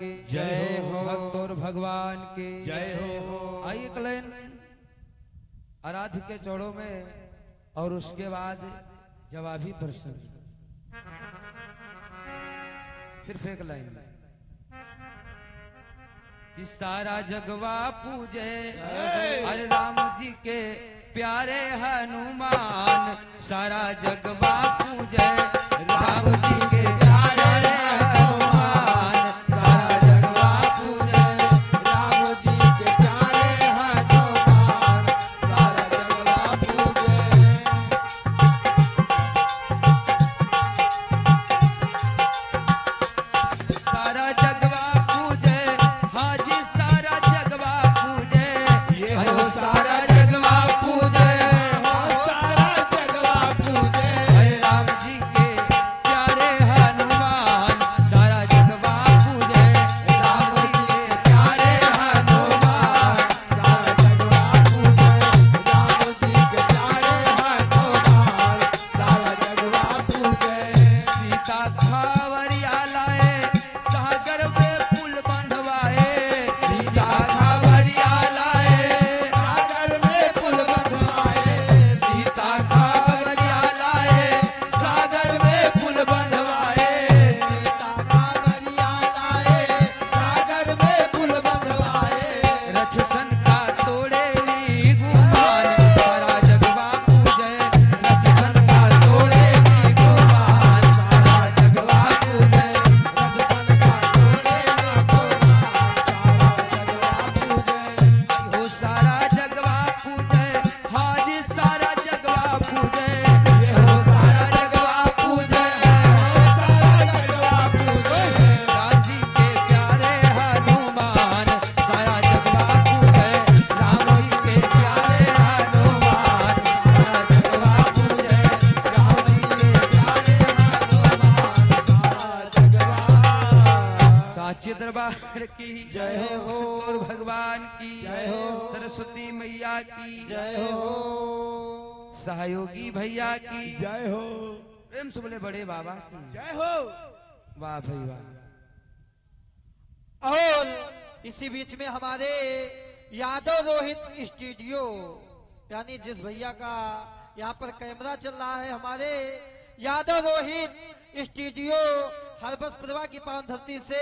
के जय हो। भक्त और भगवान के जय हो। आइए कलेन आराध्य के चौड़ों में और उसके बाद जवाबी प्रश्न सिर्फ एक लाइन में कि सारा जगवा पूजे अरे राम जी के प्यारे हनुमान, सारा जगवा पूजे राम जी के प्यारे हनुमान, सारा जगवा पूजे राम जी के प्यारे हनुमान, सारा जगवा पूजे। सारा जगवा पूजे हाजी, सारा जगवा पूजे ये हो सारा जगवा पूजे सारा जगवा पूजे। हरे राम जी के प्यारे हनुमान, सारा जगवा पूजे राम जी के प्यारे हनुमान, सारा जगवा पूजे। राम जी के प्यारे हनुमान, सारा जगवा पूजे। सीता खावरिया लाए सागर में पुल बंधवाए, सीता खावरिया लाए सागर में पुल बंधवाए। सीता खावरिया लाए सागर में पुल बंधवाए। सीता खावरिया लाए सागर में पुल बंधवाए। रक्षसन का तोड़े नी गुमान, सारा जगवा पूजे रक्षसन का तोड़े नी गुमान, सारा जगवा पूजे। रक्षसन का तोड़े ना गुमान, सारा जगवा पूजे। हो सारा जगवा पूजे हाजी, सारा जगवा पूजे ये हो सारा जगवा पूजे। हो सारा जगवा पूजे। राम जी के प्यारे हनुमान, सारा जगवा पूजे राम जी के प्यारे हनुमान, सारा जगवा पूजे राम जी के प्यारे हनुमान, सारा जगवा। साचे दरबार की जय हो। और भगवान की जय हो। सरस्वती मैया की जय हो। सहयोगी भैया की जय हो। प्रेम से बोले बड़े बाबा की जय हो। वाह भाई वाह। और इसी बीच में हमारे यादव रोहित स्टूडियो यानी जिस भैया का यहाँ पर कैमरा चल रहा है, हमारे यादव रोहित स्टूडियो हरबसपुरवा की पावन धरती से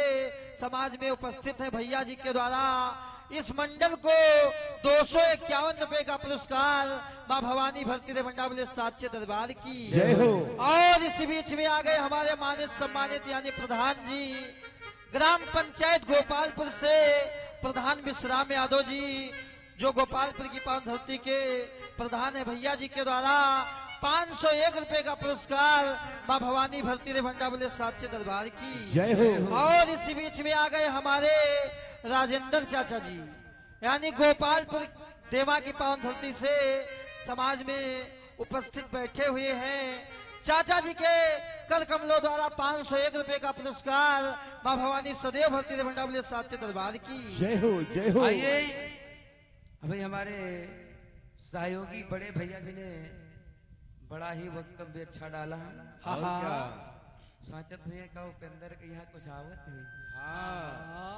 समाज में उपस्थित है भैया जी के द्वारा इस मंडल को 251 रुपए का पुरस्कार मां भवानी भक्ति रे भंडार साचे दरबार की जय हो। और इसी बीच में आ गए हमारे मानित सम्मानित यानी प्रधान जी ग्राम पंचायत गोपालपुर से प्रधान विश्राम यादव जी, जो गोपालपुर की पावन धरती के प्रधान है भैया जी के द्वारा 501 रुपए का पुरस्कार मां भवानी भक्ति रे भंडार साचे दरबार की जय हो। और इसी बीच में आ गए हमारे राजेंद्र चाचा जी यानी गोपालपुर देवा की पावन धरती से समाज में उपस्थित बैठे हुए हैं। चाचा जी के कर कमलों द्वारा 501 रुपए का पुरस्कार मां भवानी सदैव भक्ति भंडार साचे दरबार की जय हो। जय हो। आइए अभी हमारे सहयोगी बड़े भैया जी ने बड़ा ही वक्तव्य अच्छा डाला। हाँ और हाँ क्या? साचत भैया का उपेंद्र के यहाँ कुछ आवत है, हाँ।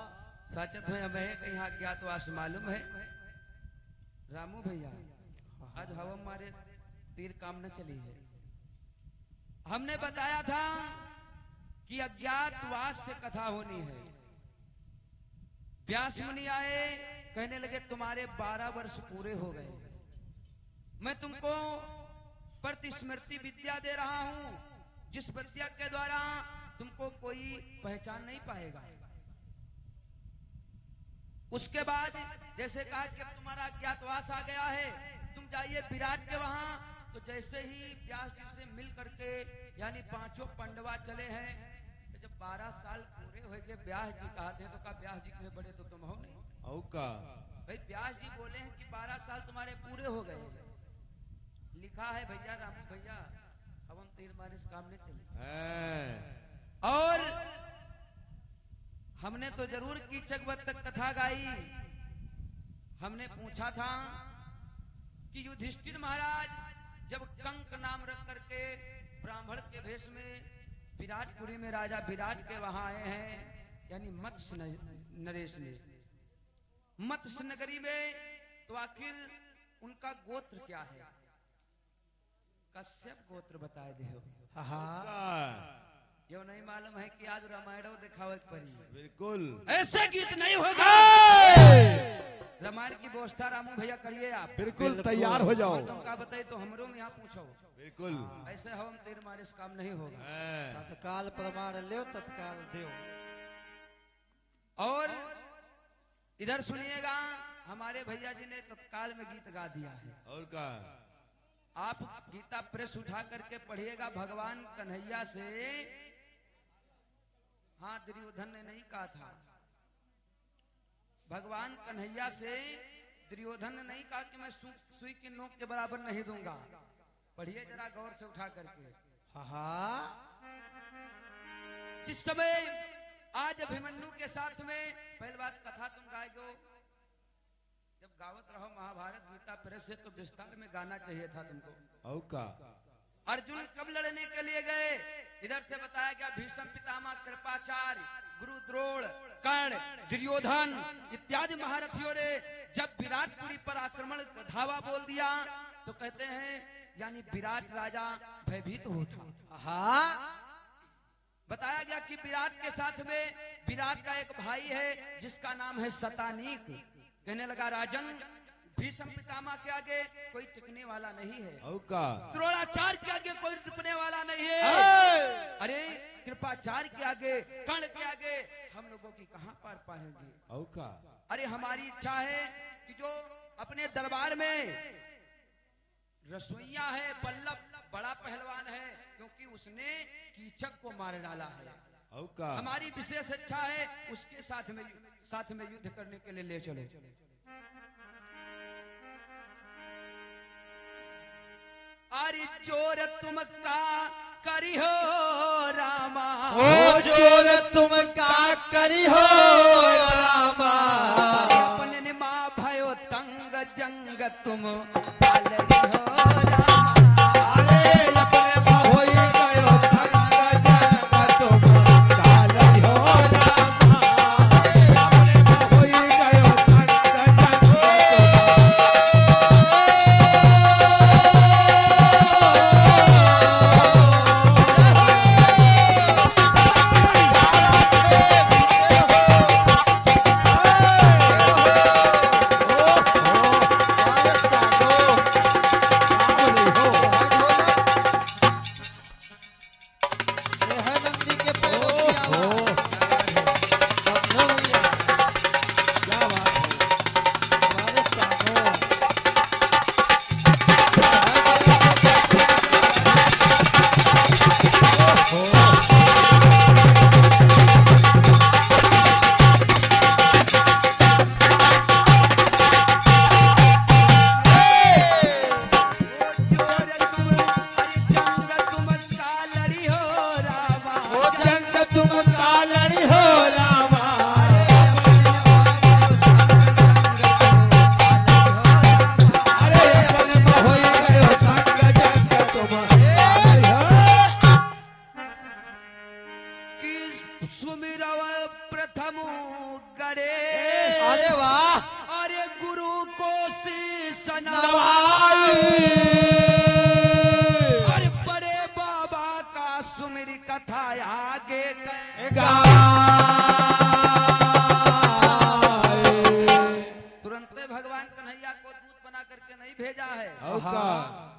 साचत भैया मैं के यहाँ ज्ञातवास मालूम है। रामू भैया आज हवा मारे तीर काम न चली है। हमने बताया था कि अज्ञातवास से कथा होनी है। व्यास मुनि आए, कहने लगे तुम्हारे 12 वर्ष पूरे हो गए, मैं तुमको प्रतिस्मृति विद्या दे रहा हूं, जिस विद्या के द्वारा तुमको कोई पहचान नहीं पाएगा। उसके बाद जैसे कहा कि अब तुम्हारा अज्ञातवास आ गया है, तुम जाइए विराट के वहां। तो जैसे ही व्यास जी से मिल करके यानी 5 पांडवा चले हैं, तो जब 12 साल पूरे हो गए व्यास जी कहते हैं, तो कहा व्यास जी के बड़े तो तुम हो नहीं। औ का भाई व्यास जी बोले हैं कि 12 साल तुम्हारे पूरे हो गए। लिखा है भैया रामू भैया, अब हम तीर मारे इस काम में चले। है। और हमने तो जरूर कीचकवत तक कथा गाई। हमने पूछा था कि युधिष्ठिर महाराज जब कंक नाम रख करके ब्राह्मण के भेष में विराटपुरी में राजा विराट के वहां आए हैं, यानी मत्स्य नरेश ने मत्स्य नगरी में, तो आखिर उनका गोत्र क्या है? कश्यप गोत्र बताए दे हो। यो नहीं मालूम है कि आज रामायण दिखावे पड़ी। बिल्कुल ऐसे गीत नहीं होगा। रामायण की व्यवस्था रामू भैया करिए आप। बिल्कुल तैयार हो जाओ। तुमका बताइए तो हमरो में यहाँ पूछो। बिल्कुल ऐसे हम तेरे मारे से काम नहीं होगा। तत्काल प्रमाण ले तत्काल देव। और इधर सुनिएगा, हमारे भैया जी ने तत्काल में गीत गा दिया है। और का आप गीता प्रेस उठा करके पढ़िएगा। भगवान कन्हैया से, हाँ दुर्योधन ने नहीं कहा था, भगवान कन्हैया से दुर्योधन ने नहीं कहा कि मैं सुई की नोक के बराबर नहीं दूंगा। पढ़िए जरा गौर से उठा करके। जिस समय आज अभिमन्यु के साथ में, पहली बात कथा तुम गाएगो, जब गावत रहो महाभारत गीता प्रेस से तो विस्तार में गाना चाहिए था तुमको। और का अर्जुन कब लड़ने के लिए गए? इधर से बताया गया भीष्म पितामह, कृपाचार्य, गुरु द्रोण, कर्ण, दुर्योधन इत्यादि महारथियों ने जब विराटपुरी पर आक्रमण धावा बोल दिया तो कहते हैं यानी विराट राजा भयभीत होता। बताया गया कि विराट के साथ में विराट का एक भाई है जिसका नाम है शतानीक। कहने लगा राजन, भीष्म पितामह के आगे कोई टिकने वाला नहीं है, द्रोणाचार्य के आगे कोई टिकने वाला नहीं है, अरे कृपाचार्य के आगे, कर्ण के आगे हम लोगों की कहां पार पाएंगे। अरे हमारी इच्छा है कि जो अपने दरबार में रसोईया है बल्लभ बड़ा पहलवान है, क्योंकि उसने कीचक को मार डाला है। हमारी विशेष इच्छा है उसके साथ में युद्ध करने के लिए ले चलो। अरे चोर तुम का करी हो रामा, ओ चोर तुम का करी हो रामा, अपने माँ भयो तंग जंग तुम पालरी हो रामा। अरे अपने माँ होई गयो तंग जंग तुम पालरी हो रामा, अपने माँ होई गयो तंग जंग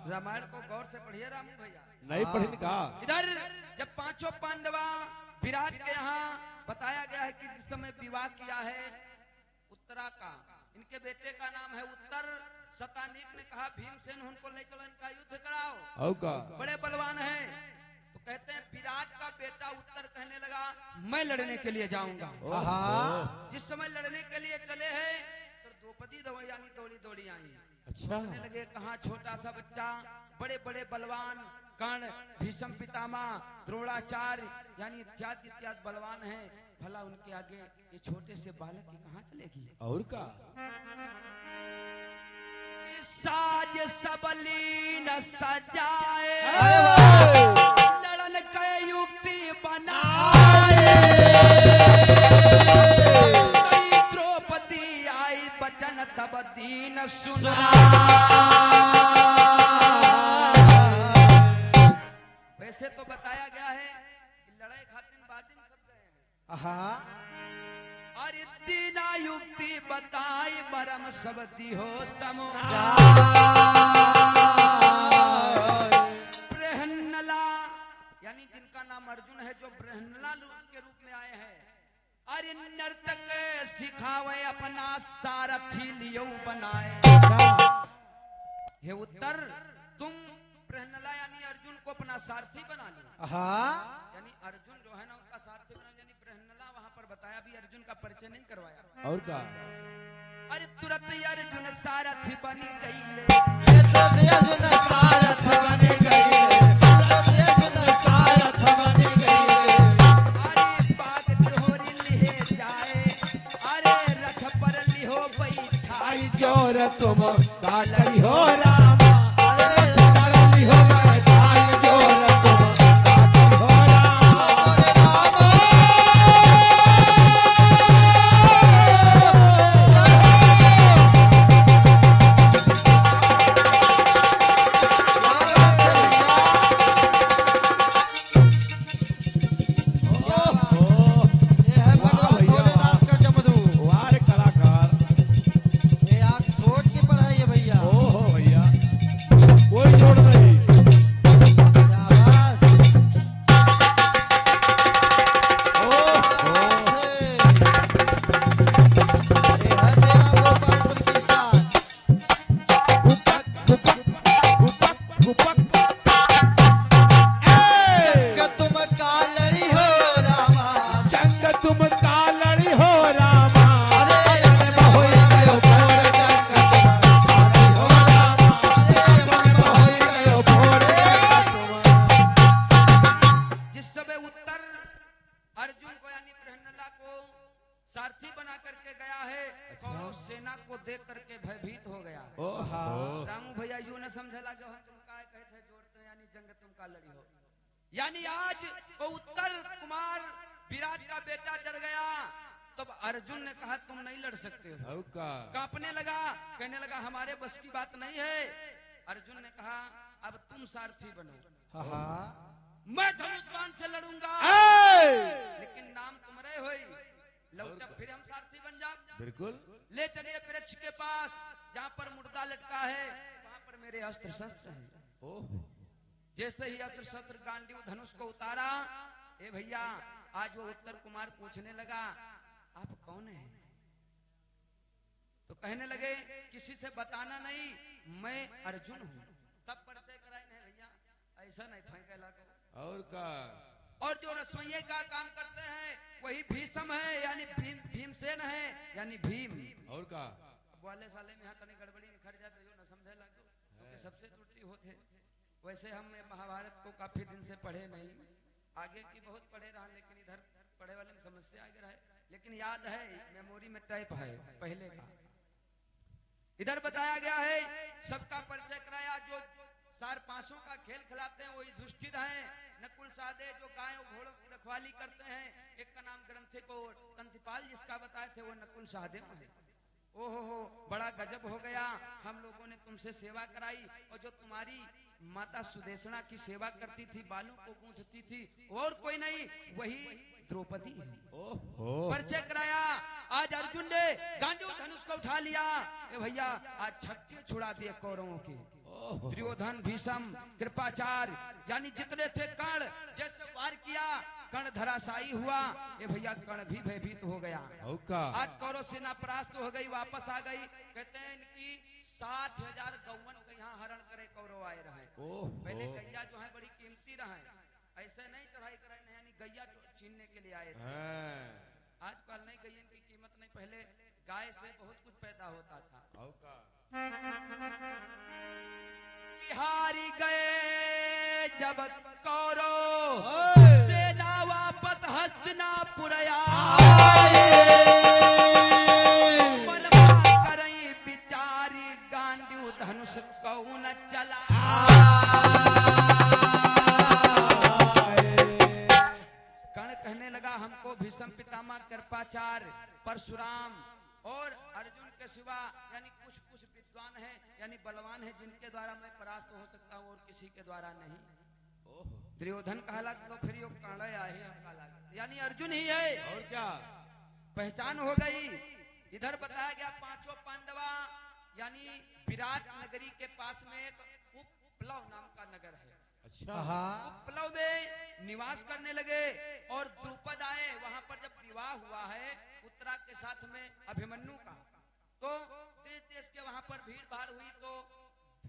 रामायण को गौर से पढ़िए रामू भैया। नहीं पढ़ी कहा। इधर जब पांचों पांडवा विराट के यहाँ बताया गया है कि जिस समय विवाह किया है उत्तरा का, इनके बेटे का नाम है उत्तर। शतानीक ने कहा भीमसेन उनको ले चलो, इनका युद्ध कराओ, बड़े बलवान हैं। तो कहते हैं विराट का बेटा उत्तर कहने लगा मैं लड़ने के लिए जाऊंगा। जिस समय लड़ने के लिए चले हैं तो द्रौपदी यानी दौड़ी दौड़ी आई। अच्छा लगे कहा छोटा सा बच्चा, बड़े बड़े बलवान कर्ण, भीष्म पितामह, द्रोणाचार्य यानी इत्यादि इत्यादि बलवान हैं, भला उनके आगे ये छोटे से बालक की कहां चलेगी। और का साज सबली न सजाए, लड़न के युक्ति बनाए, कई द्रौपदी आई बचन तब दीन सुना। वैसे तो बताया गया है कि लड़ाई खातिर बादिन सब गए हैं। हाँ अरे दीना युक्ति बताई मरम सब दिहो समो। ब्रहन्नला यानी जिनका नाम अर्जुन है, जो ब्रहन्नला के रूप में आए हैं। अरे नर्तक सिखावे अपना सारथी लियो बनाए। हे उत्तर, तुम ब्रहन्नला यानी अर्जुन को अपना सारथी बना लो। हाँ यानी अर्जुन जो है ना उनका सारथी बना, यानी ब्रहन्नला वहां पर बताया, भी अर्जुन का परिचय नहीं करवाया। और का अरे तुरंत अर्जुन सारथी बनी गई। अर्जुन सारथ बन गई, अर्जुन सारथ बन गई। अरे बाग तोहरी लिहे जाए, अरे रथ पर लिहो बैठा। आई जोर तुम काटई हो रामा, काटई हो आई जोर तुम काटई हो रामा। ये है भगवान भोलेनाथ का डमरू। वाह कलाकार। ये ऑक्सफोर्ड की पढ़ाई है भैया। ओहो भैया, कोई जोड़ नहीं। शाबाश। ओहो ये है तेरा गोपालपुर की शान। गुपक गुपक गुपक गुपक। ए कि तुम कालड़ी हो रामा। जंग तुम कालड़ी हो रामा। अरे जंग होई गयो भोर, जंग तुम कालड़ी हो रामा। जंग होई गयो भोर, तुम। जिस समय उत्तर अर्जुन को यानी ब्रहन्नला को सारथी बना करके गया है, कौरव सेना को देख करके भयभीत हो गया। ओहो रामू भैया यूं न समझे लगे हम तुम का कहते जोड़ते यानी जंग तुम का लड़ी हो। यानी आज वो उत्तर कुमार विराट का बेटा डर गया, तब अर्जुन ने कहा तुम नहीं लड़ सकते हो। औ का कांपने लगा, कहने लगा हमारे बस की बात नहीं है। अर्जुन ने कहा अब तुम सारथी बनो, हाँ मैं धनुष्बाण से लड़ूंगा, ए लेकिन नाम तुम्हारे होई। लौटा फिर हम सारथी बन जाओ। बिल्कुल। ले चलिए वृक्ष के पास, जहाँ पर मुर्दा लटका है, वहाँ पर मेरे अस्त्र शस्त्र हैं। ओहो जैसे ही अस्त्र शस्त्र गांडीव धनुष को उतारा, ए भैया आज वो उत्तर कुमार पूछने लगा आप कौन हैं? तो कहने लगे किसी से बताना नहीं, मैं अर्जुन हूँ। तब परिचय कराए नहीं भैया, ऐसा नहीं फेंके लगो। और का और जो रसोइये का काम करते हैं वही भीषम है, यानी भीमसेन है, यानी भीम। और का अब वाले साले में यहाँ तनी गड़बड़ी निखर जाए तो जो न समझे लगो, क्योंकि सबसे त्रुटि होते। वैसे हम महाभारत को काफी दिन से पढ़े नहीं, आगे की बहुत पढ़े रहा, लेकिन इधर पढ़े वाले में समस्या आगे रहे, लेकिन याद है मेमोरी में टाइप है पहले का। इधर बताया गया है, सबका परिचय कराया। जो सार पांचों का खेल खिलाते हैं वो युधिष्ठिर हैं, नकुल सहदेव जो गाय घोड़ों की रखवाली करते हैं, एक का नाम ग्रंथिक और तंतिपाल जिसका बताए थे वो नकुल सहदेव है। ओहो बड़ा गजब हो गया, हम लोगों ने तुमसे सेवा कराई, और जो तुम्हारी माता सुदेशना की सेवा करती थी, बालों को गूंथती थी, और कोई नहीं, वही द्रौपदी है। ओहो परिचय कराया। आज अर्जुन ने गांडीव धनुष को उठा लिया। ए भैया आज छक्के छुड़ा दिए कौरवों के। ओहो दुर्योधन, भीषम, कृपाचार्य, यानी जितने थे कर्ण, जैसे वार किया कर्ण धराशायी हुआ। ये भैया कर्ण भी भयभीत हो गया। और का आज कौरव सेना परास्त हो गई, वापस आ गई। कहते हैं इनकी 60,000 गौवन का यहाँ हरण करे कौरव आए रहे। ओहो पहले गैया जो है बड़ी कीमती रहे, ऐसे नहीं चढ़ाई कराई नहीं, यानी गैया छीनने के लिए आए थे। हैं आजकल नहीं, गैया की कीमत नहीं, पहले गाय से बहुत कुछ पैदा होता था। और का हारी गए जब कौरव, ओए! सेना वापस हस्तिनापुर मनमा करई बिचारी, गांडीव धनुष कौन चला। कर्ण कहने लगा हमको हमको भीष्म पितामह कृपाचार्य परशुराम और अर्जुन के सिवा यानी कुछ कुछ विद्वान हैं यानी बलवान हैं जिनके द्वारा मैं परास्त हो सकता हूँ और किसी के द्वारा नहीं। दुर्योधन कहला तो फिर यो कांड़ा ही कहला यानी अर्जुन ही है। और क्या पहचान हो गई। इधर बताया गया पांचों पांडवा यानी विराट नगरी के पास में एक उपप्लव नाम का नगर है। अच्छा उपप्लव में निवास करने लगे और द्रुपद आए। वहां पर जब विवाह हुआ है उत्तरा के साथ में अभिमन्यु का, तो देश देश के वहां पर भीड़ भाड़ हुई, तो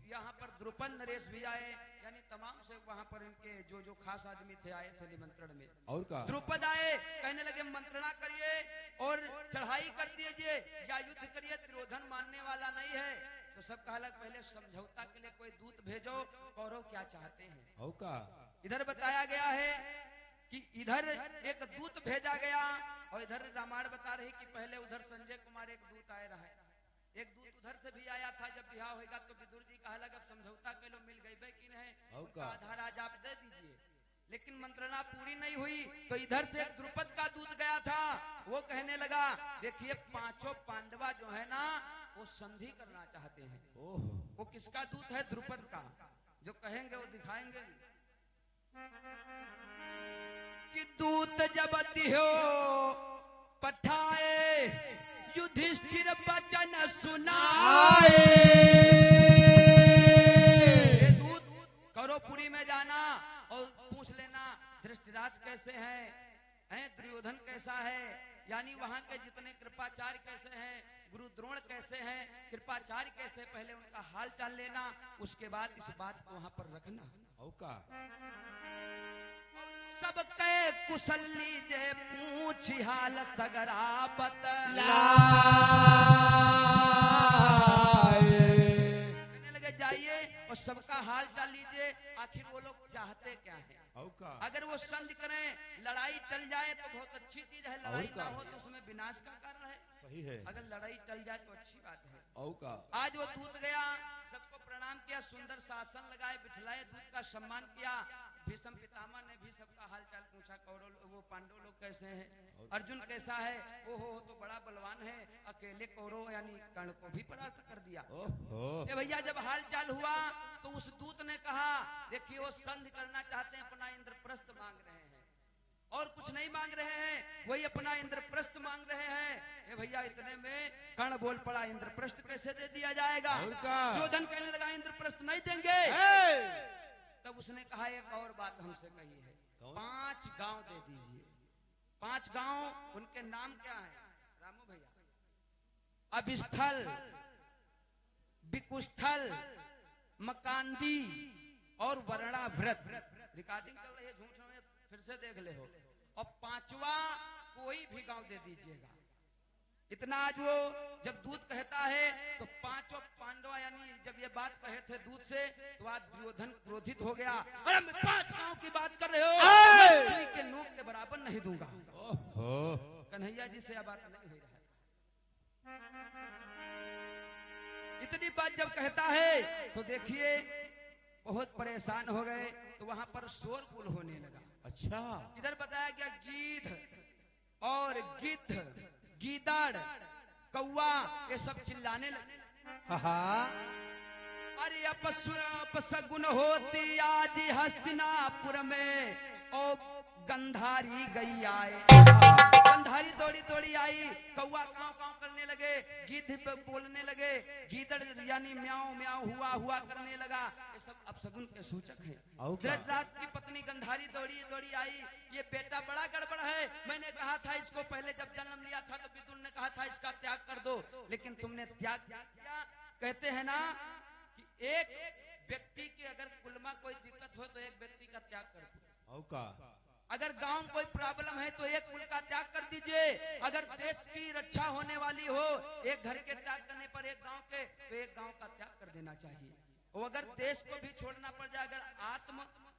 यहाँ पर द्रुपद नरेश भी आए यानी तमाम से वहां पर इनके जो जो खास आदमी थे आए थे निमंत्रण में। और क्या द्रुपद आए, कहने लगे मंत्रणा करिए और चढ़ाई कर दीजिए या युद्ध करिए, दुर्योधन मानने वाला नहीं है। तो सब कहा लग पहले समझौता के लिए कोई दूत भेजो, कौरव क्या चाहते हैं। और क्या इधर बताया गया है कि इधर एक दूत भेजा गया और इधर रामायण बता रही कि पहले उधर संजय कुमार एक दूत आए रहे, एक दूत उधर से भी आया था। जब ब्याह होगा तो विदुर जी कहा लगा समझौता के लो मिल गई कि नहीं, आधा राज आप दे दीजिए, लेकिन मंत्रणा पूरी नहीं हुई। तो इधर से एक द्रुपद का दूत गया था, वो कहने लगा देखिए पांचों पांडवा जो है ना वो संधि करना चाहते हैं। वो किसका दूत है? द्रुपद का। जो कहेंगे वो दिखाएंगे कि दूत जब दियो पठाए युधिष्ठिर वचन सुनाए। ये दूत कौरवपुरी में जाना और पूछ लेना धृष्टराज कैसे हैं, दुर्योधन कैसा है, यानी वहां के जितने कृपाचार्य कैसे हैं, गुरु द्रोण कैसे हैं, कृपाचार्य कैसे, पहले उनका हाल चाल लेना, उसके बाद इस बात को वहां पर रखना। सबके कुशल लीजे पूछ हाल सगरा कहने लगे जाइए और सबका हाल चाल लीजिए, आखिर वो लोग चाहते क्या है। अगर वो संधि करें, लड़ाई टल जाए तो बहुत अच्छी चीज है, लड़ाई ना हो तो उसमें विनाश का कारण है। सही है, अगर लड़ाई टल जाए तो अच्छी बात है। और आज वो दूत गया, सबको प्रणाम किया, सुंदर शासन लगाए, बिठलाए, दूत का सम्मान किया। भीष्म पितामह ने भी सबका हालचाल पूछा, कौरव वो पांडव लोग कैसे हैं, अर्जुन कैसा है, ओ हो तो बड़ा बलवान है, अकेले कौरव यानी कर्ण को भी परास्त कर दिया। ये भैया जब हाल चाल हुआ तो उस दूत ने कहा देखिए वो संधि करना चाहते हैं, अपना इंद्रप्रस्थ मांग रहे हैं और कुछ नहीं मांग रहे हैं, वही अपना इंद्रप्रस्थ मांग रहे हैं। ये भैया इतने में कर्ण बोल पड़ा इंद्रप्रस्थ कैसे दे दिया जाएगा। दुर्योधन कहने लगा इंद्रप्रस्थ नहीं देंगे। तब उसने कहा एक और बात हमसे कही है, 5 गांव दे दीजिए। 5 गांव, उनके नाम क्या है रामू भैया? अभिस्थल, बिकुस्थल, मकांदी और वर्णाव्रत। रिकॉर्डिंग चल रही है, झूठ में फिर से देख ले हो। और 5वां कोई भी गांव दे दीजिएगा। इतना आज वो जब दूत कहता है तो 5 पांडव यानी जब ये बात कहे थे दूत से तो आज दुर्योधन क्रोधित हो गया। अरे मैं 5 गांव की बात कर रहे हो, मैं के नोक के बराबर नहीं दूंगा। कन्हैया जी से यह बात नहीं हुई है। इतनी बात जब कहता है तो देखिए बहुत परेशान हो गए, तो वहां पर शोरगुल होने लगा। अच्छा, इधर बताया गया गीध और गिद्ध, गीदड़, कौवा ये सब चिल्लाने लगे। अरे अपसगुन होती आदि हस्तिनापुर में और गंधारी गई आए। गंधारी दौड़ी दौड़ी आई, कौवा काव काव करने लगे, गिद्ध पे बोलने लगे, गीदड़ यानी म्याऊ म्याऊ हुआ करने लगा। ये सब अपसगुन के सूचक है। धृतराष्ट्र की पत्नी गंधारी दौड़ी दौड़ी आई, ये बेटा बड़ा गड़बड़ है, मैंने कहा था इसको पहले जब जन्म लिया था तो विदुर ने कहा था इसका त्याग कर दो, लेकिन तुमने त्याग किया। कहते हैं ना कि एक व्यक्ति की अगर कुल में कोई दिक्कत हो तो एक व्यक्ति का त्याग कर दो। अगर गांव में कोई प्रॉब्लम है तो एक कुल का त्याग कर दीजिए। अगर देश की रक्षा होने वाली हो, एक घर के त्याग करने पर एक गांव के, तो एक गांव का त्याग कर देना चाहिए। और अगर देश को भी छोड़ना पड़ जाए, अगर आत्म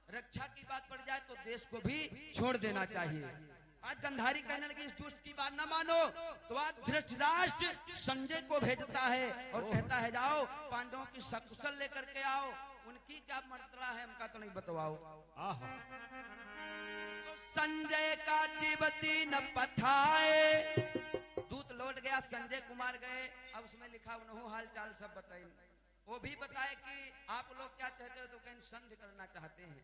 रक्षा की बात पड़ जाए तो देश को भी छोड़ देना चाहिए। आज गंधारी कहने लगी इस दुष्ट की बात न मानो, तो आज धृतराष्ट्र संजय को भेजता है और कहता है जाओ पांडवों की सकुशल लेकर के आओ, उनकी क्या मर्तबा है हमका तो नहीं बतवाओ। तो संजय का जीवती न पठाए। दूत लौट गया, संजय कुमार गए। अब उसमें लिखा उन्होंने हाल चाल सब बताए। वो भी बताए कि आप लोग क्या चाहते हो, तो कहीं संधि करना चाहते हैं।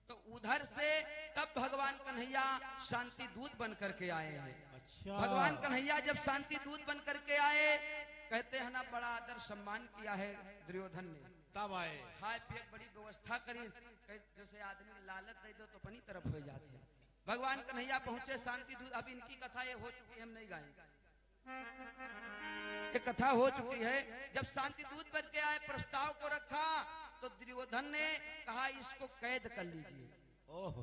तो उधर से तब भगवान कन्हैया शांति दूत बन करके आए हैं। अच्छा। भगवान कन्हैया जब शांति दूत बन करके आए, कहते हैं ना बड़ा आदर सम्मान किया है दुर्योधन ने। तब आए खाए पिए बड़ी व्यवस्था करी, जैसे आदमी लालच दे दो तो अपनी तरफ हो जाते हैं। भगवान कन्हैया पहुंचे शांति दूत। अब इनकी कथा ये हो चुकी है, हम नहीं गाएंगे, ये कथा हो चुकी है। जब शांति दूत बन के आए, प्रस्ताव को रखा, तो दुर्योधन ने कहा इसको कैद कर लीजिए। ओह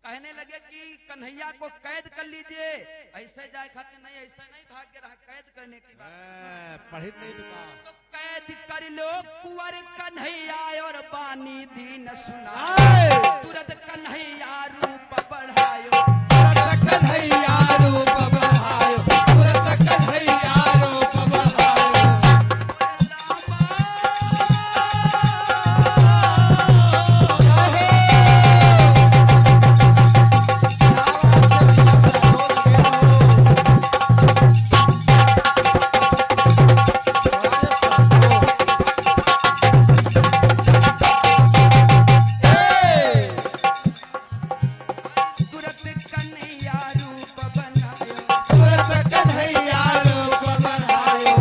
कहने लगे कि कन्हैया को कैद कर लीजिए। ऐसे जाए खाते नहीं, ऐसे नहीं भाग्य रहा, कैद करने की बात। पढ़ी नहीं तो कैद कर लो कुंवर कन्हैया और बानी दीन सुना। तुरंत कन्हैया रूप बढ़ायो, तुरंत कन्हैया रूप बढ़ायो, तुरंत कन्हैया रूप बढ़ायो। तुरंत कन्हैया रूप बनायो, तुरंत कन्हैया रूप बढ़ायो।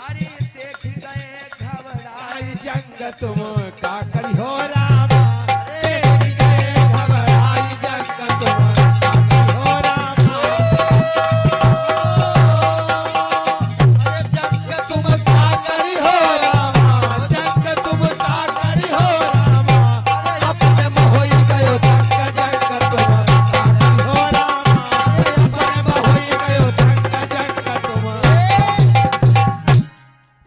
अरे देख गए घबराए। आई जंग तुम का करियो रामा, देख गए घबराई जंग तुम का करियो रामा। जंग तुम का करियो रामा, जंग तुम का करियो रामा। अपने में होई गयो जंग, जंग तुम का करियो रामा। अपने में होई गयो जंग, जंग तुम।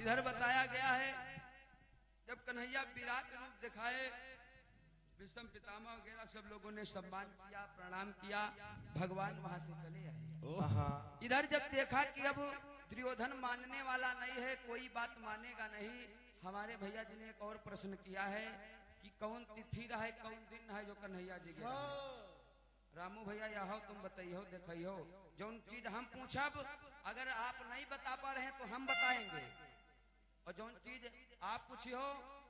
इधर बताया गया है जब कन्हैया विराट रूप दिखाए, विषम पितामह वगैरह सब लोगों ने सम्मान किया, प्रणाम किया। भगवान वहां से चले आए। इधर जब देखा कि अब दुर्योधन मानने वाला नहीं है, कोई बात मानेगा नहीं, हमारे भैया जी ने एक और प्रश्न किया है कि कौन तिथि रहा है, कौन दिन है जो कन्हैया जी गए। रामू भैया यह तुम बताइयो, देखियो जो चीज हम पूछब, अगर आप नहीं बता पा रहे हैं तो हम बताएंगे, और जो चीज आप पूछियो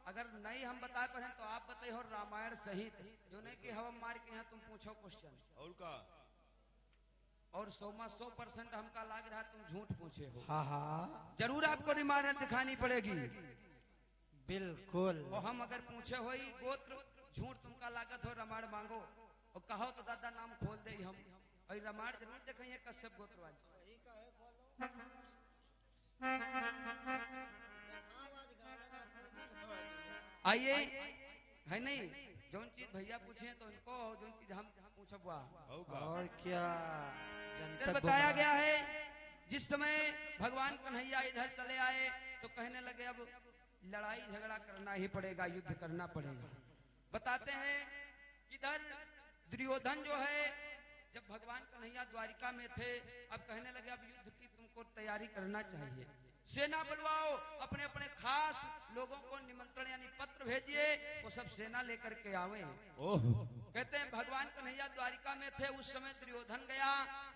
अगर नहीं हम बता पा रहे हैं तो आप बताइए रामायण सहित, जो नहीं कि हवा मार के यहाँ तुम पूछो क्वेश्चन और का और 100% हमका लाग रहा तुम झूठ पूछे हो। हाँ हाँ जरूर आपको रिमांड दिखानी पड़ेगी। बिल्कुल। और हम अगर पूछे हो गोत्र झूठ तुमका लागत हो, रामायण मांगो और कहो तो दादा नाम खोल दे हम, और रामायण जरूर देखेंगे कश्यप गोत्र वाले। आइए है नहीं, जो चीज भैया पूछे तो इनको, जो चीज हम पूछब और क्या इधर जनता बताया गया है। जिस समय भगवान कन्हैया इधर चले आए तो कहने लगे अब लड़ाई झगड़ा करना ही पड़ेगा, युद्ध करना पड़ेगा। बताते हैं इधर दुर्योधन जो है जब भगवान कन्हैया द्वारिका में थे, अब कहने लगे अब युद्ध की तुमको तैयारी करना चाहिए, सेना बुलवाओ, अपने अपने खास लोगों को निमंत्रण यानी पत्र भेजिए, वो सब सेना लेकर के आवे। कहते हैं भगवान कन्हैया द्वारिका में थे, उस समय दुर्योधन गया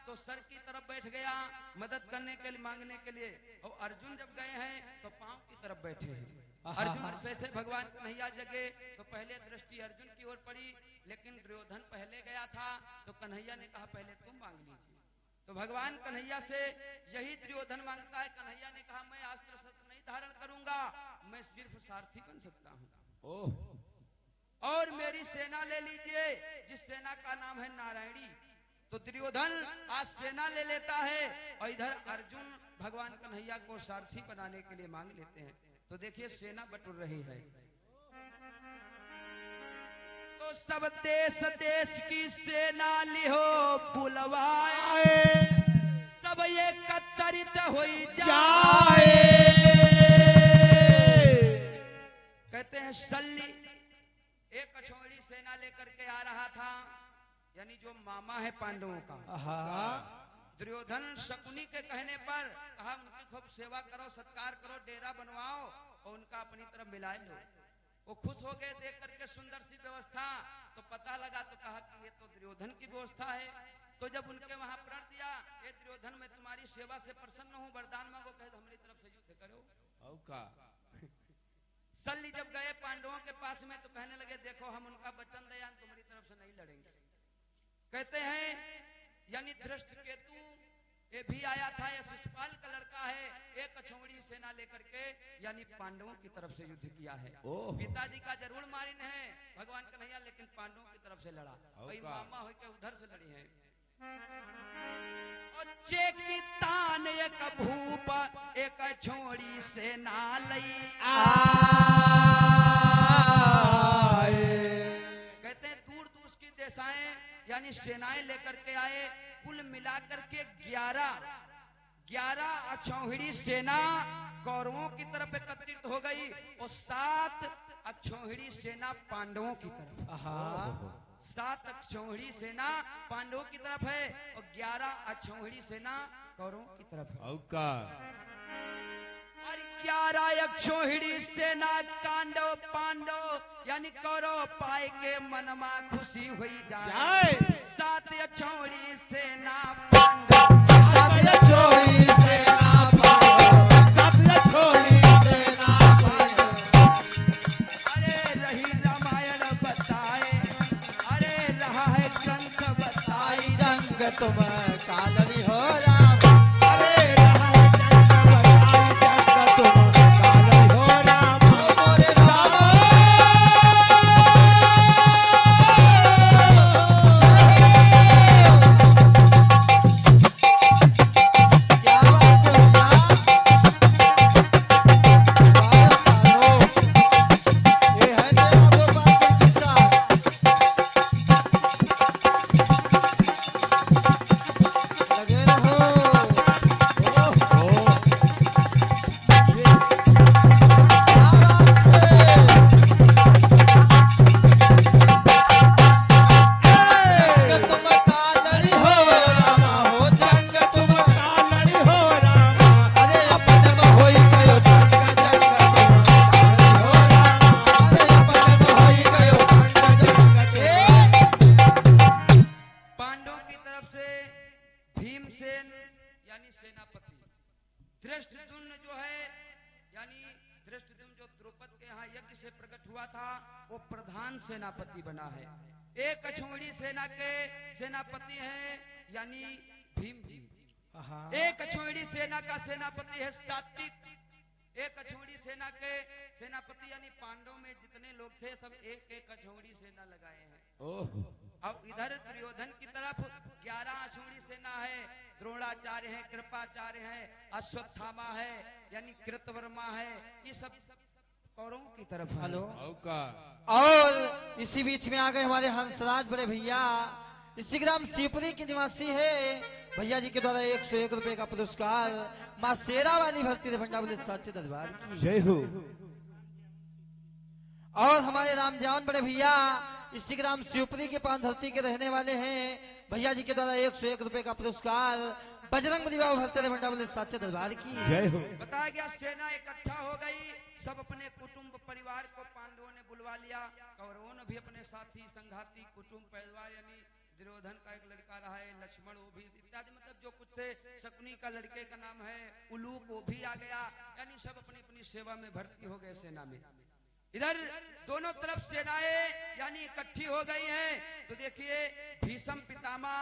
तो सर की तरफ बैठ गया मदद करने के लिए, मांगने के लिए, और अर्जुन जब गए हैं तो पांव की तरफ बैठे हैं। अर्जुन से थे भगवान कन्हैया जगे तो पहले दृष्टि अर्जुन की ओर पड़ी, लेकिन दुर्योधन पहले गया था तो कन्हैया ने कहा पहले तुम मांग लीजिए। तो भगवान कन्हैया से यही दुर्योधन मांगता है। कन्हैया ने कहा मैं अस्त्र शस्त्र नहीं धारण करूंगा, मैं सिर्फ सारथी बन सकता हूँ, और मेरी सेना ले लीजिए जिस सेना का नाम है नारायणी। तो दुर्योधन आज सेना ले लेता है और इधर अर्जुन भगवान कन्हैया को सारथी बनाने के लिए मांग लेते हैं। तो देखिए सेना बटुर रही है, तो सब देश देश की सेना लिहो बुलवाए, सब एकत्रित हो जाए। कहते हैं सल्ली एक कछोड़ी सेना लेकर के आ रहा था, यानी जो मामा है पांडवों का। दुर्योधन शकुनी के कहने पर कहा उनकी खूब सेवा करो, सत्कार करो, डेरा बनवाओ और उनका अपनी तरफ मिला लो। वो खुश हो गए देख करके सुंदर सी व्यवस्था। तो पता लगा तो कहा कि ये तो दुर्योधन की व्यवस्था है। तो जब उनके वहां प्रण दिया, ये दुर्योधन मैं तुम्हारी सेवा से प्रसन्न हूँ, वरदान मांगो, कहे तो हमारी तरफ से युद्ध करो। औ का शल्य जब गए पांडवों के पास में तो कहने लगे देखो हम उनका वचन दयान तुम्हारी तरफ से नहीं लड़ेंगे। कहते हैं यानी धृष्टकेतु ये भी आया था, ये शिशुपाल का लड़का है, एक अछौड़ी सेना लेकर के यानी पांडवों की तरफ से युद्ध किया है। पिताजी का जरूर मारिन है भगवान कन्हैया, लेकिन पांडवों की तरफ से लड़ा। भाई मामा हो के उधर से लड़ी है। की तान एक भूप एक छोड़ी सेना लई कहते हैं दूर दूर की देशाएं यानी सेनाएं लेकर के आए। कुल मिलाकर के 11 अक्षौहिणी सेना कौरवों की तरफ एकत्रित हो गई और 7 अक्षौहिणी सेना पांडवों की तरफ। 7 अक्षौहिणी सेना पांडवों की तरफ है और 11 अक्षौहिणी सेना कौरवों की तरफ है। और 11 अक्षौहिणी सेना कांडव पांडव यानी कौरव पाए के मनमा खुशी हुई जाए। 7 अक्षौहिणी सेना पांडव 7 अक्षौहिणी सेना पांडव 7 अक्षौहिणी सेना पांडव। अरे रही रामायण बताए, अरे रहा है ग्रंथ बताई, जंग तुम कालरी हो राम। अरे रहा है जंग बताई, जंग तुम कालरी हो राम। मोरे राम क्या बात है ये है देवा गोपाल का किस्सा। लगे रहो जंग तुम कालरी हो रामा हो जंग तुम कालरी हो रामा। अरे अपन में होई गयो जंग जंग तुम कालरी हो रामा। अरे अपन में होई गयो जंग जंग पांडवों की तरफ से भीमसेन यानी सेनापति, धृष्टद्युम्न जो है यानी धृष्टद्युम्न जो द्रौपदी के यहाँ यज्ञ से प्रकट हुआ था वो प्रधान सेनापति बना है। एक अछौड़ी सेना के सेनापति हैं यानी भीम जी। एक अछौड़ी सेना का सेनापति है सात्विक। एक अछौड़ी सेना के सेनापति यानी पांडवों में जितने लोग थे सब एक अछौड़ी सेना लगाए हैं। अब इधर दुर्योधन की तरफ 11 अछौड़ी सेना है। द्रोणाचार्य है, कृपाचार्य है, अश्वत्थामा है यानी कृतवर्मा है, ये सब कौरवों की तरफ है। हेलो का और इसी बीच में आ गए हमारे हंसराज बड़े भैया। इसी ग्राम शिवपुरी के निवासी है। भैया जी के द्वारा 101 रुपए का पुरस्कार माँ शेरा वाली भक्ति भंडा बोले साचे दरबार की जय हो। और हमारे रामजान बड़े भैया इसी ग्राम शिवपुरी के पान धरती के रहने वाले हैं। भैया जी के द्वारा 101 रुपए का पुरस्कार बजरंग बली बाबा भक्ति भंडा बोले साचे दरबार की जय हो। बताया गया सेना इकट्ठा हो गई, सब अपने कुटुंब परिवार को पांडवों ने बुलवा लिया। कौरवों ने भी अपने साथी संघाती कुटुंब परिवार यानी दुर्योधन का एक लड़का रहा है, लक्ष्मण वो भी इत्यादि मतलब जो कुछ थे, शकुनी का लड़के का नाम है उलूक वो भी आ गया। यानी सब अपनी अपनी सेवा में भर्ती हो गए सेना में। इधर दोनों तरफ सेनाएं यानी इकट्ठी हो गई हैं। तो देखिए भीष्म पितामह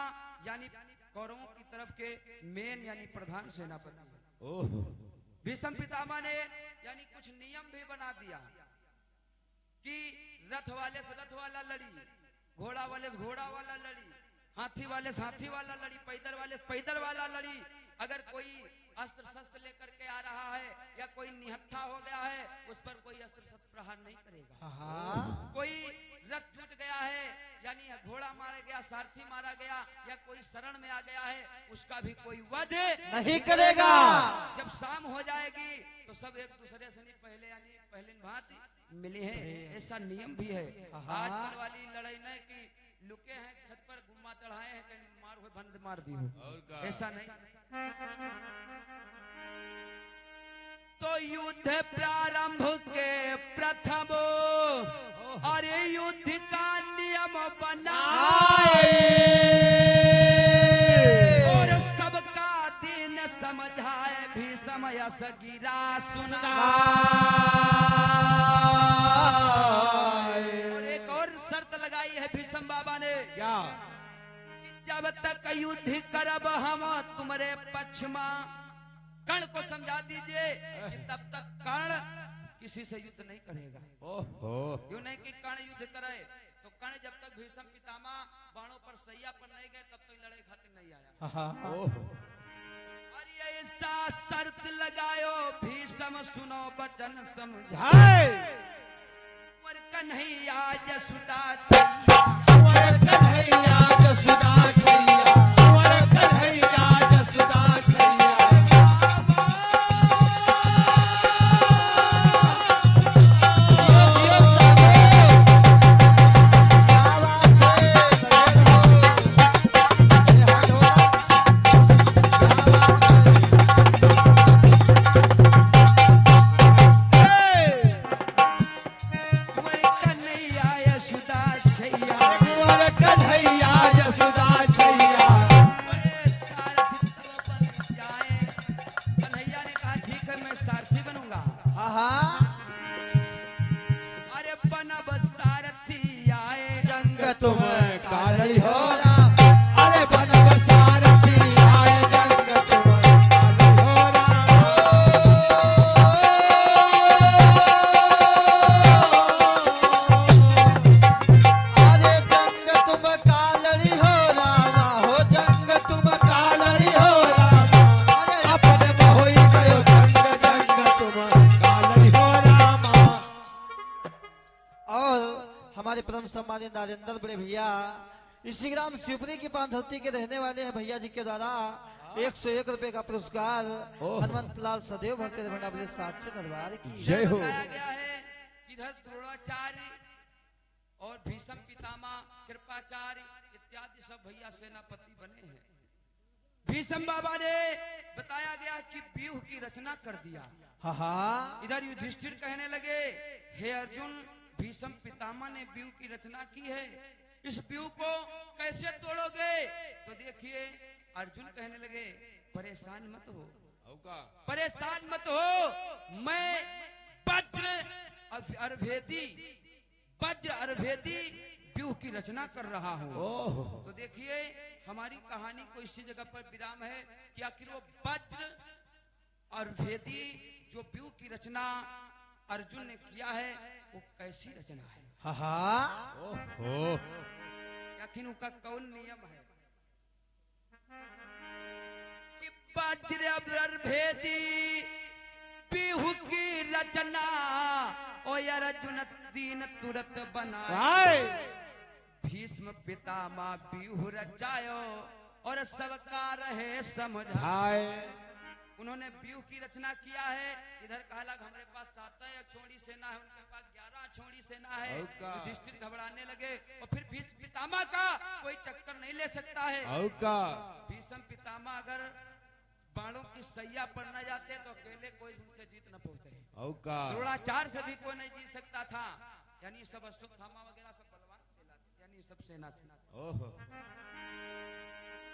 यानी कौरवों की तरफ के मेन यानी प्रधान सेनापति है। भीष्म पितामह ने यानी कुछ नियम भी बना दिया कि रथ वाले से रथ वाला लड़ी, घोड़ा वाले से घोड़ा वाला लड़ी, हाथी वाले से हाथी वाला लड़ी, पैदल वाले से पैदल वाला लड़ी। अगर कोई अस्त्र शस्त्र लेकर के आ रहा है या कोई निहत्था हो गया है उस पर कोई अस्त्र शस्त्र प्रहार नहीं करेगा। कोई रथ टूट गया है यानी घोड़ा मारा गया, सारथी मारा गया या कोई शरण में आ गया है उसका भी कोई वध नहीं करेगा। जब शाम हो जाएगी तो सब एक दूसरे से नहीं पहले यानी पहले भांति मिले हैं, ऐसा नियम भी है। आजकल वाली लड़ाई नहीं कि लुके हैं छत पर गुम्मा चढ़ाए हैं कहीं मार हुए बंद मार दी हो, ऐसा नहीं। तो युद्ध प्रारंभ के प्रथम अरे युद्ध का नियम बनाए और सबका दिन समझाए भी समय सगिरा सुना। और एक और शर्त लगाई है भीष्म बाबा ने, क्या? जब तक युद्ध करब हम तुम्हारे पक्ष में। कर्ण को समझा दीजिए कि तब तक कर्ण किसी से युद्ध नहीं करेगा। ओहो, यूं नहीं कि कर्ण युद्ध करे, तो कर्ण जब तक भीष्म पितामह बाणों पर सैया पर नहीं गए तब तक लड़ाई खातिर नहीं आया। ओहो, और ये ऐसा शर्त लगायो भीष्म सुनो वचन समझाए हाय और कन्हैया जसुदा कुंवर कन्हैया जसुदा छैया, कुंवर कन्हैया जसुदा छैया। कुंवर कन्हैया जसुदा छैया। कन्हैया ने कहा ठीक है मैं सारथी बनूंगा। अरे बनब सारथी आए जंग तुम कालड़ी हो राम, अरे बनब सारथी आए जंग तुम कालड़ी हो राम। अरे जंग तुम कालड़ी हो रामा, हो जंग तुम कालड़ी हो राम, अपने मोहि गयो जंग, जंग तुम कालड़ी हो राम। और हमारे परम सम्मानित राजेंद्र बड़े भैया इसी ग्राम शिवपुरी की पान धरती के रहने वाले हैं भैया जी के द्वारा 101 रुपए का पुरस्कार हनुमंत लाल सदैव भक्त भंडा बड़े साक्षी दरबार की जय हो। बताया गया है कि इधर द्रोणाचार्य और भीष्म पितामह कृपाचार्य इत्यादि सब भैया सेनापति बने हैं। भीष्म बाबा ने बताया गया कि व्यूह की रचना कर दिया। इधर युधिष्ठिर कहने लगे हे अर्जुन भीष्म पितामह ने व्यूह की रचना की है, इस व्यूह को कैसे तोड़ोगे? तो देखिए अर्जुन कहने लगे परेशान मत हो, परेशान मत हो, मैं वज्र अर्भेदी व्यूह की रचना कर रहा हूँ। तो देखिए हमारी कहानी को इसी जगह पर विराम है कि आखिर वो वज्र अर्भेदी जो व्यूह की रचना अर्जुन ने किया है वो कैसी रचना है, आखिर उनका कौन नियम है कि वज्र अर्भेदी व्यूह की रचना ओ अर्जुन दीन तुरंत बनाए भीष्म पितामह व्यूह रचायो और सबका रहे समझाए। उन्होंने व्यूह की रचना किया है। इधर कहा लग हमारे पास 7 छोड़ी सेना है, उनके पास 11 छोड़ी सेना है। युधिष्ठिर घबराने लगे और फिर भीष्म पितामह का कोई टक्कर नहीं ले सकता है। भीष्म पितामह अगर बाणों की सैया पर न जाते तो अकेले कोई उनसे जीत न पाते। द्रोणाचार्य से भी कोई नहीं जीत सकता था, यानी सब अश्वत्थामा वगैरह सब बलवान थे, यानी सब सेना थी।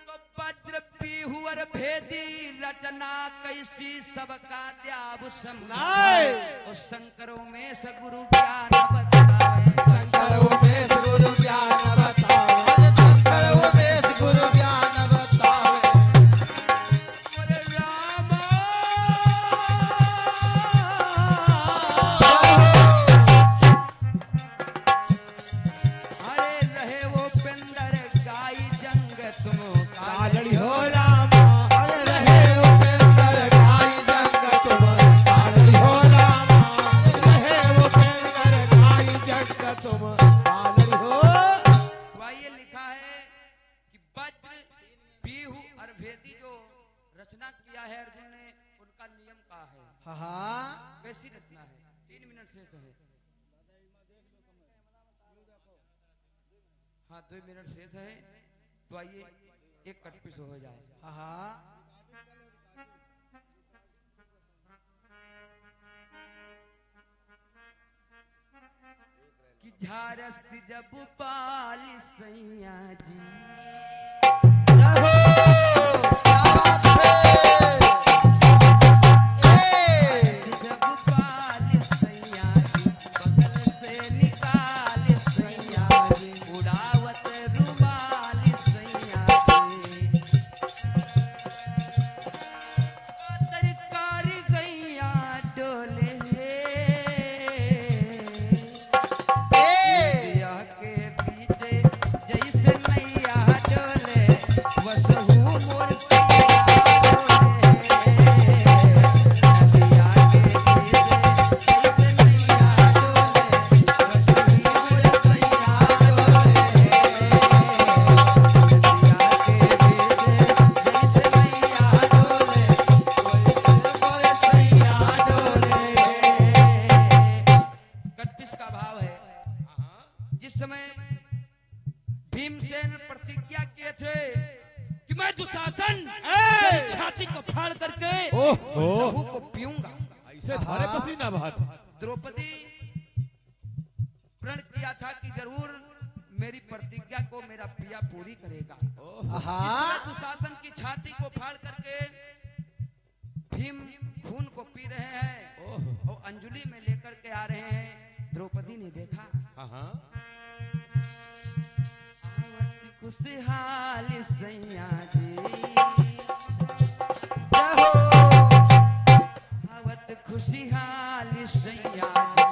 तो वज्र व्यूह अर्भेदी रचना कैसी सबका द्याव समझाए और शंकरों में सगुरु ज्ञान बताए। शंकरों में गुरु ज्ञान बतावे, शंकरों में गुरु ज्ञान बतावे। और राम हरे रहे वो पिंदर गाई जंग तुम कालड़ी हो राम, अरे रहे उपेंद्र गाई जंग तुम कालड़ी हो राम, रहे उपेंद्र गाई जंग तुम कालड़ी हो। ये लिखा है कि वज्र व्यूह अर्भेदी जो रचना किया है अर्जुन ने उनका नियम का है। कैसी रचना है? 3 मिनट शेष है। हाँ 2 मिनट शेष है, तो आइए एक कट पीस हो जाए। झारस जब पाल सैया जी जय हो, क्या बात है। जब पाल सैया जी बगल से निकाल सैया जी उड़ावत रुमाल सैया जी तरकारी गैया डोले नदिया के बीचे जैसे नैया डोले वसहु मोर सैया डोले नदिया के बीचे जैसे नैया डोले वसहु मोर सैया डोले नदिया के बीचे जैसे नैया डोले मोर सैया डोले। 31 का भाव है। जिस समय भीमसेन प्रतिज्ञा किए थे कि मैं दुशासन तेरी छाती को फाड़ करके ओहो। लहू को पीऊंगा, ऐसे थारे पसीना बहात। द्रौपदी प्रण किया था कि जरूर मेरी प्रतिज्ञा को मेरा पिया पूरी करेगा। आहा, इसमें दुशासन की छाती को फाड़ करके भीम खून को पी रहे हैं और अंजलि में लेकर के आ रहे हैं। द्रौपदी ने देखा आवत खुशहाल सैया जी जय हो, आवत खुशहाल सैया जी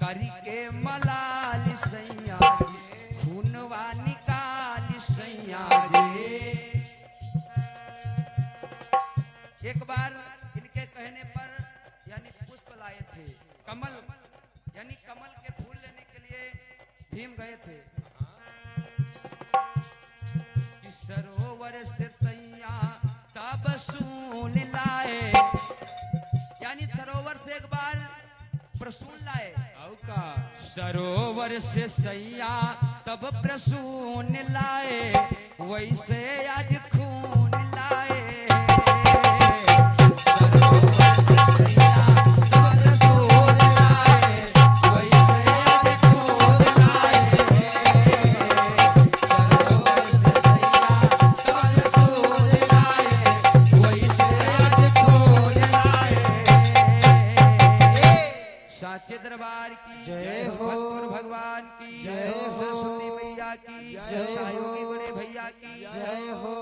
करी के मलाल सैया जी खूनवा निकाल सैया जी। एक बार इनके कहने पर यानी पुष्प लाए थे, कमल यानी कमल के फूल लेने के लिए भीम गए थे कि सरोवर से तैया तब सून लाए, यानी सरोवर से एक बार प्रसून लाए। सरोवर से सैया तब प्रसून लाए वैसे आज खून लाए। सरोवर से सैया तब प्रसून लाए वैसे आज खून लाए। सरोवर से सैया तब प्रसून लाए वैसे आज खून लाए। साचे दरबार की जय हो। भगवान भगवान की जय हो। सरस्वती मैया की जय हो। सहयोगी बड़े भैया की जय हो।